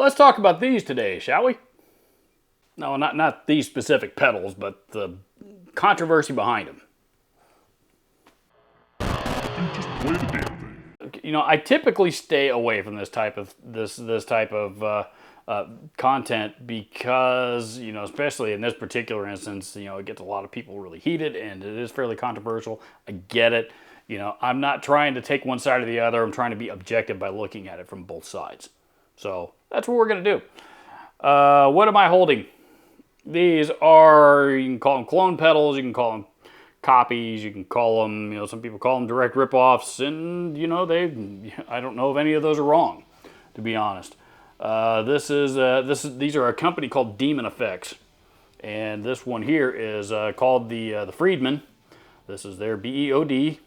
Let's talk about these today, shall we? No, not these specific pedals, but the controversy behind them. Just play the damn thing. You know, I typically stay away from this type of content because, you know, especially in this particular instance, you know, it gets a lot of people really heated and it is fairly controversial. I get it. You know, I'm not trying to take one side or the other. I'm trying to be objective by looking at it from both sides. So that's what we're going to do. What am I holding? These are, you can call them clone pedals, you can call them copies, you can call them, you know, some people call them direct rip-offs, and, you know, I don't know if any of those are wrong, to be honest. These are a company called Demon Effects, and this one here is called the Friedman. This is their BEOD.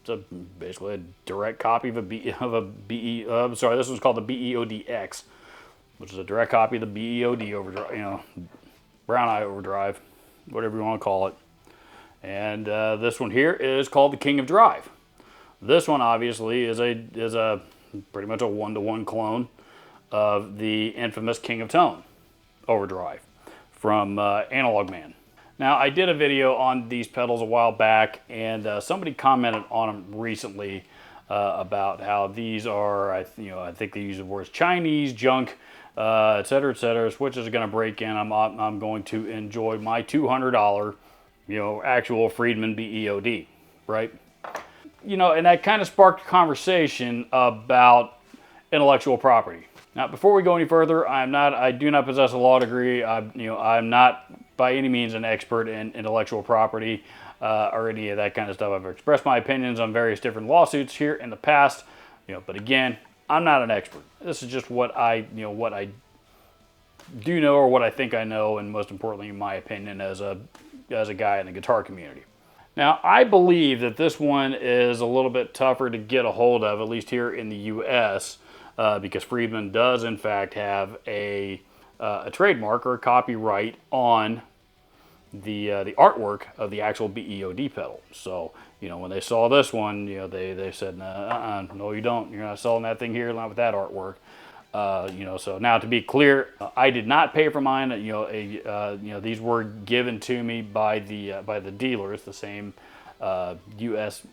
It's basically a direct copy of this one's called the be-odx, which is a direct copy of the be-od overdrive, you know, brown eye overdrive, whatever you want to call it. And this one here is called the King of Drive. This one obviously is a pretty much a one-to-one clone of the infamous King of Tone overdrive from Analog.man. Now, I did a video on these pedals a while back, and somebody commented on them recently about how these are, I think they use the words Chinese junk, etc., etc. Switches are going to break in. I'm going to enjoy my $200, you know, actual Friedman BEOD, right? You know, and that kind of sparked a conversation about intellectual property. Now, before we go any further, I do not possess a law degree. I'm not by any means an expert in intellectual property or any of that kind of stuff. I've expressed my opinions on various different lawsuits here in the past, you know, but again, I'm not an expert. This is just what I do know, or what I think I know, and most importantly, in my opinion, as a guy in the guitar community. Now, I believe that this one is a little bit tougher to get a hold of, at least here in the U.S., because Friedman does, in fact, have a trademark or a copyright on the artwork of the actual BEOD pedal. So, you know, when they saw this one, you know, they said, no, you don't. You're not selling that thing here, not with that artwork. You know, so now to be clear, I did not pay for mine. You know, these were given to me by the dealers, the same U.S.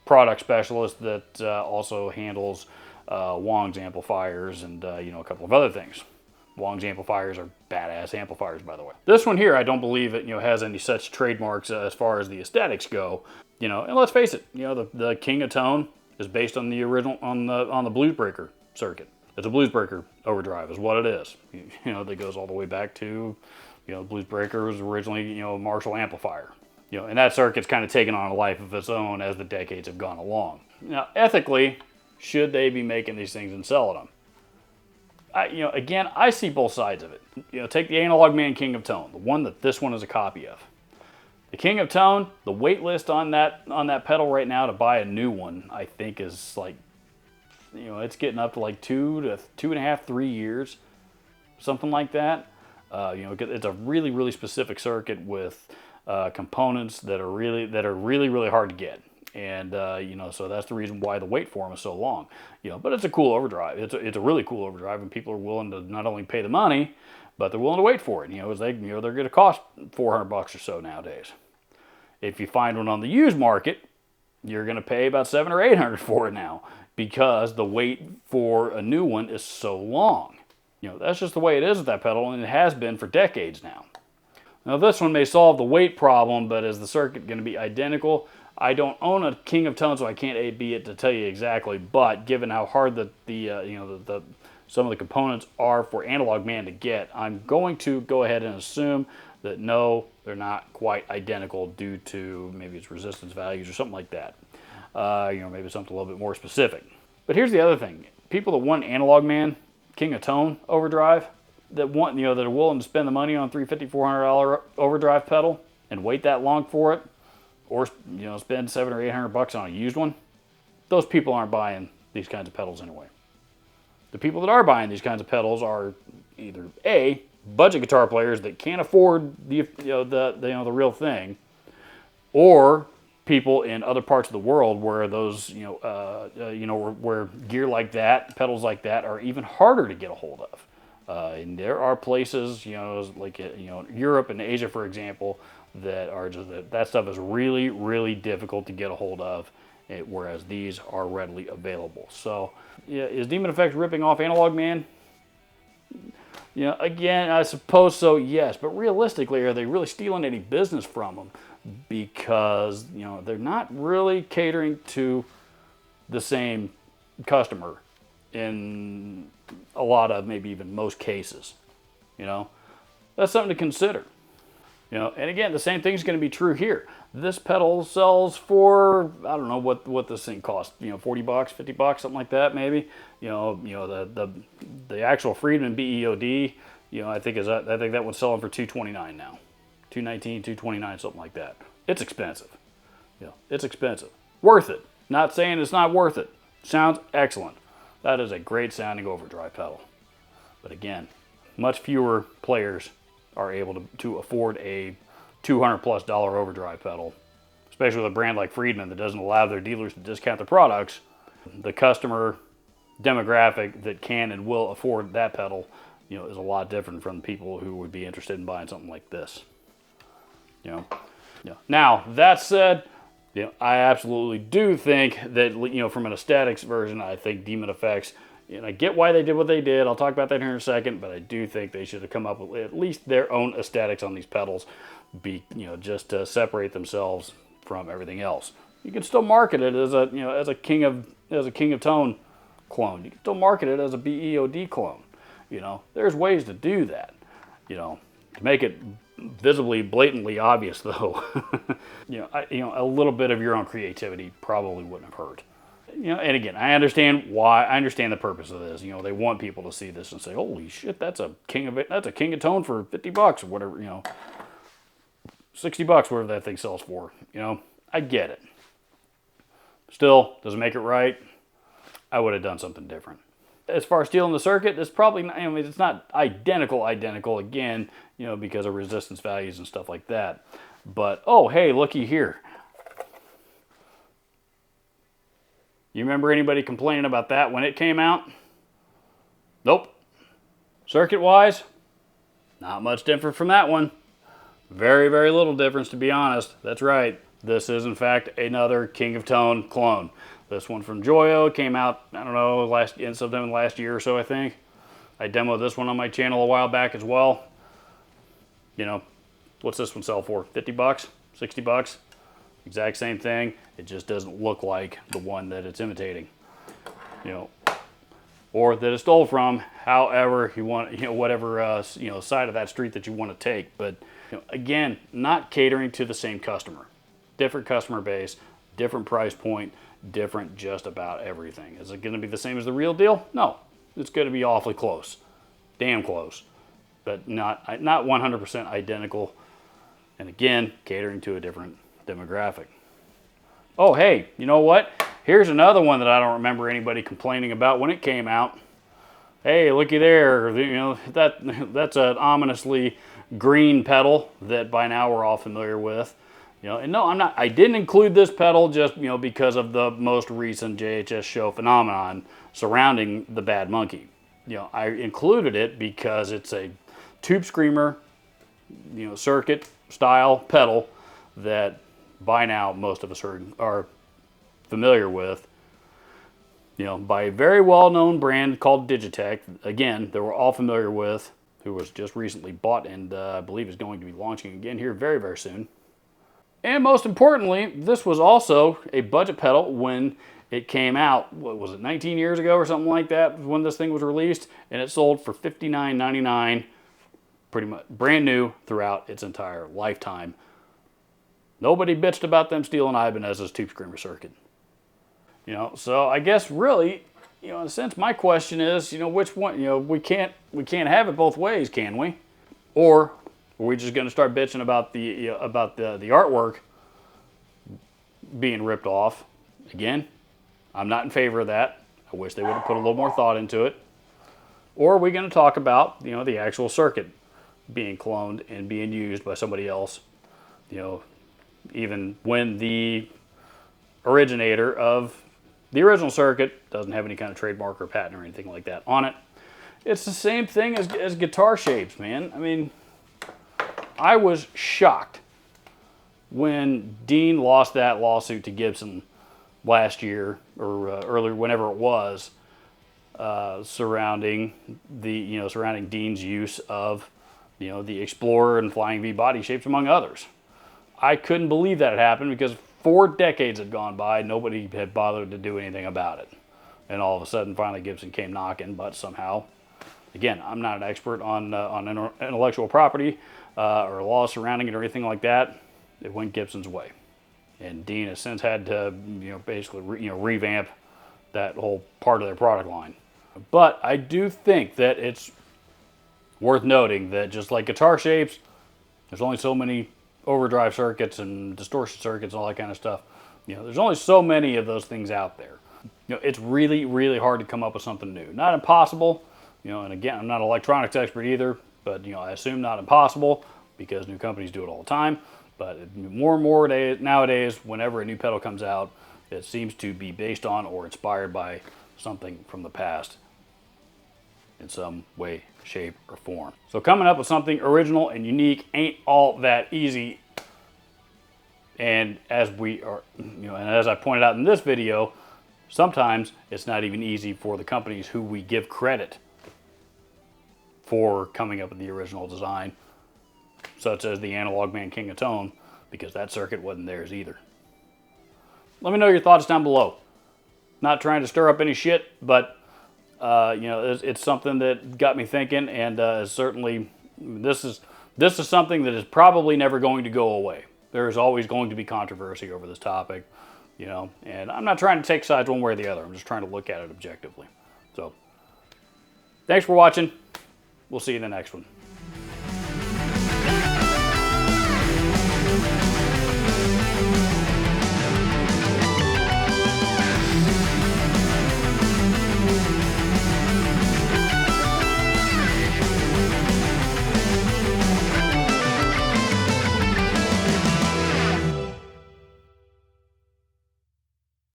product specialist that also handles Wong's amplifiers and you know, a couple of other things. Wong's amplifiers are badass amplifiers, by the way. This one here, I don't believe it, you know, has any such trademarks as far as the aesthetics go. You know, and let's face it, you know, the King of Tone is based on the original on the Bluesbreaker circuit. It's a Bluesbreaker overdrive, is what it is. You know, that goes all the way back to, you know, Bluesbreaker was originally, you know, a Marshall amplifier. You know, and that circuit's kind of taken on a life of its own as the decades have gone along. Now, ethically, should they be making these things and selling them? You know, again, I see both sides of it. You know, take the Analog.man King of Tone, the one that this one is a copy of. The King of Tone, the wait list on that pedal right now to buy a new one, I think is like, you know, it's getting up to like 2 to 2.5, 3 years, something like that. You know, it's a really, really specific circuit with components that are really hard to get. And, you know, so that's the reason why the wait for them is so long. You know, but it's a cool overdrive. It's a really cool overdrive, and people are willing to not only pay the money, but they're willing to wait for it. You know, they're going to cost $400 or so nowadays. If you find one on the used market, you're going to pay about $700 or $800 for it now, because the wait for a new one is so long. You know, that's just the way it is with that pedal, and it has been for decades now. Now, this one may solve the weight problem, but is the circuit going to be identical? I don't own a King of Tone, so I can't A/B it to tell you exactly. But given how hard some of the components are for Analog.man to get, I'm going to go ahead and assume that no, they're not quite identical due to maybe its resistance values or something like that. You know, maybe something a little bit more specific. But here's the other thing: people that want Analog.man King of Tone overdrive, that are willing to spend the money on $350, $400 overdrive pedal and wait that long for it, or, you know, spend $700 or $800 on a used one, those people aren't buying these kinds of pedals anyway. The people that are buying these kinds of pedals are either A, budget guitar players that can't afford the real thing, or people in other parts of the world where those, where gear like that, pedals like that, are even harder to get a hold of. And there are places, like Europe and Asia, for example, that are just that stuff is really, really difficult to get a hold of, whereas these are readily available. So, yeah, is Demon Effects ripping off Analog Man? Again, I suppose so, yes. But realistically, are they really stealing any business from them? Because they're not really catering to the same customer in a lot of, maybe even most cases. That's something to consider. And again, the same thing is going to be true here. This pedal sells for, I don't know what this thing costs, $40, $50, something like that, maybe. The actual Friedman BEOD, I think that one's selling for $229 now, $219, $229, something like that. It's expensive. It's expensive. Worth it. Not saying it's not worth it. Sounds excellent. That is a great sounding overdrive pedal. But again, much fewer players are able to afford a $200+ overdrive pedal, especially with a brand like Friedman that doesn't allow their dealers to discount their products. The customer demographic that can and will afford that pedal, is a lot different from the people who would be interested in buying something like this. Now, that said, I absolutely do think that, from an aesthetics version, I think Demon Effects, I get why they did what they did. I'll talk about that here in a second, but I do think they should have come up with at least their own aesthetics on these pedals, just to separate themselves from everything else. You can still market it as a King of Tone clone. You can still market it as a BEOD clone. There's ways to do that. To make it visibly, blatantly obvious, though, a little bit of your own creativity probably wouldn't have hurt. And again, I understand why. I understand the purpose of this. They want people to see this and say, "Holy shit, that's a King of Tone for $50 or whatever." $60, whatever that thing sells for. I get it. Still, does it make it right? I would have done something different. As far as stealing the circuit, it's probably not, it's not identical again, because of resistance values and stuff like that. But oh, hey, looky here. You remember anybody complaining about that when it came out? Nope. Circuit-wise, not much different from that one. Very, very little difference, to be honest. That's right. This is, in fact, another King of Tone clone. This one from Joyo came out, I don't know, sometime last year or so, I think. I demoed this one on my channel a while back as well. What's this one sell for? $50? $60? Exact same thing. It just doesn't look like the one that it's imitating. Or that it stole from, however you want, whatever, side of that street that you want to take. But, again, not catering to the same customer. Different customer base, different price point, different just about everything. Is it going to be the same as the real deal? No. It's going to be awfully close. Damn close. But not 100% identical. And again, catering to a different demographic. Oh, hey, you know what? Here's another one that I don't remember anybody complaining about when it came out. Hey, looky there. That's an ominously green pedal that by now we're all familiar with. And no, I didn't include this pedal just, because of the most recent JHS show phenomenon surrounding the Bad Monkey. I included it because it's a Tube Screamer, circuit style pedal that by now most of us are familiar with, by a very well-known brand called Digitech. Again, that we're all familiar with, who was just recently bought and I believe is going to be launching again here very, very soon. And most importantly, this was also a budget pedal when it came out. What was it, 19 years ago or something like that when this thing was released, and it sold for $59.99, pretty much brand new throughout its entire lifetime. Nobody bitched about them stealing Ibanez's Tube Screamer circuit. So I guess really, in a sense, my question is, which one? We can't have it both ways, can we? Or are we just going to start bitching about the artwork being ripped off? Again, I'm not in favor of that. I wish they would have put a little more thought into it. Or are we going to talk about the actual circuit being cloned and being used by somebody else? Even when the originator of the original circuit. Doesn't have any kind of trademark or patent or anything like that on it. It's the same thing as guitar shapes, man. I mean, I was shocked when Dean lost that lawsuit to Gibson last year or earlier, whenever it was, surrounding Dean's use of the Explorer and Flying V body shapes, among others. I couldn't believe that had happened because 4 decades had gone by, nobody had bothered to do anything about it, and all of a sudden, finally, Gibson came knocking. But somehow, again, I'm not an expert on intellectual property or laws surrounding it or anything like that. It went Gibson's way, and Dean has since had to basically revamp that whole part of their product line. But I do think that it's worth noting that just like guitar shapes, there's only so many overdrive circuits and distortion circuits and all that kind of stuff. There's only so many of those things out there. It's really, really hard to come up with something new. Not impossible, and again, I'm not an electronics expert either, but I assume not impossible because new companies do it all the time. But more and more nowadays, whenever a new pedal comes out, it seems to be based on or inspired by something from the past in some way, shape, or form. So coming up with something original and unique ain't all that easy. And as I pointed out in this video, sometimes it's not even easy for the companies who we give credit for coming up with the original design, such as the Analog.man King of Tone, because that circuit wasn't theirs either. Let me know your thoughts down below. Not trying to stir up any shit, but it's something that got me thinking, and certainly this is something that is probably never going to go away. There is always going to be controversy over this topic, and I'm not trying to take sides one way or the other. I'm just trying to look at it objectively. So, thanks for watching. We'll see you in the next one.